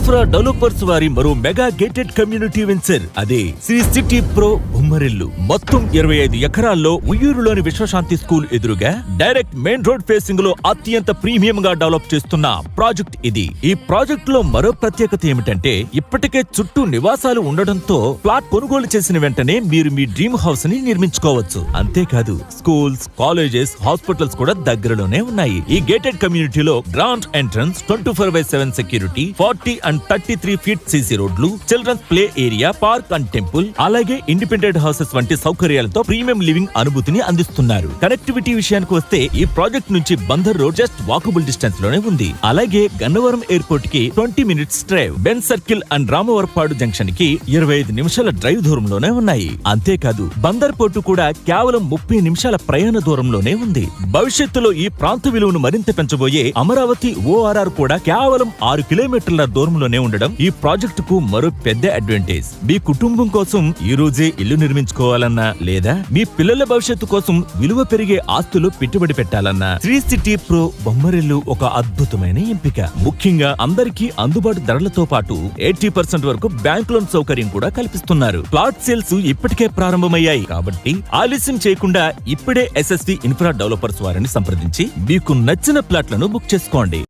Infra developers వారి మరో mega gated community venture అదే శ్రీ సిటీ ప్రో బొమ్మరిల్లు. మొత్తం 25 ఎకరాల్లో ఉయ్యూరులోని విశ్వశాంతి స్కూల్ ఎదురుగా డైరెక్ట్ మెయిన్ రోడ్ ఫేసింగ్ లో అత్యంత ప్రీమియం గా డెవలప్ చేస్తున్న ప్రాజెక్ట్ ఇది. ఈ ప్రాజెక్ట్ లో మరో ప్రత్యేకత ఏమిటంటే ఇప్పటికే చుట్టూ నివాసాలు ఉండడంతో ప్లాట్ కొనుగోలు చేసిన వెంటనే మీరు మీ డ్రీమ్ హౌస్ ని నిర్మించుకోవచ్చు. అంతేకాదు స్కూల్స్, కాలేజెస్, హాస్పిటల్స్ కూడా దగ్గరలోనే ఉన్నాయి. ఈ గేటెడ్ కమ్యూనిటీలో grand entrance, 24/7 security, 40 and 33 feet CC రోడ్లు, children's play area, park and temple, అలాగే ఇండిపెండెంట్ హౌసెస్ వంటి సౌకర్యాలతో ప్రీమియం లివింగ్ అనుభూతిని అందిస్తున్నారు. కనెక్టివిటీ విషయానికి వస్తే ఈ ప్రాజెక్ట్ నుంచి Bandar road just walkable distance లోనే ఉంది. అలాగే గన్నవరం ఎయిర్పోర్ట్ కి 20 minutes drive, Ben circle and Ramavarapadu junction కి 25 నిమిషాల డ్రైవ్ దూరంలోనే ఉన్నాయి. అంతేకాదు బందర్ పోర్టు కూడా కేవలం 30 నిమిషాల ప్రయాణ దూరంలోనే ఉంది. భవిష్యత్తులో ఈ ప్రాంత విలువను మరింత పెంచబోయే అమరావతి ORR కూడా కేవలం 6 కిలోమీటర్ల దూరంలోనే ఉండడం ఈ ప్రాజెక్టు కు మరో పెద్ద అడ్వాంటేజ్. మీ కుటుంబం కోసం ఈ రోజే ఇల్లు నిర్మించుకోవాలన్నా లేదా మీ పిల్లల భవిష్యత్తు కోసం విలువ పెరిగే ఆస్తులు పెట్టుబడి పెట్టాలన్నా శ్రీ సిటీ ప్రో బొమ్మరిల్లు ఒక అద్భుతమైన ఎంపిక. ముఖ్యంగా అందరికీ అందుబాటు ధరలతో పాటు 80% వరకు బ్యాంక్ లోన్ సౌకర్యం కూడా కల్పిస్తున్నారు. ప్లాట్ సేల్స్ ఇప్పటికే ప్రారంభమయ్యాయి కాబట్టి ఆలస్యం చేయకుండా ఇప్పుడే SSV ఇన్ఫ్రా డెవలపర్స్ వారిని సంప్రదించి మీకు నచ్చిన ప్లాట్లను బుక్ చేసుకోండి.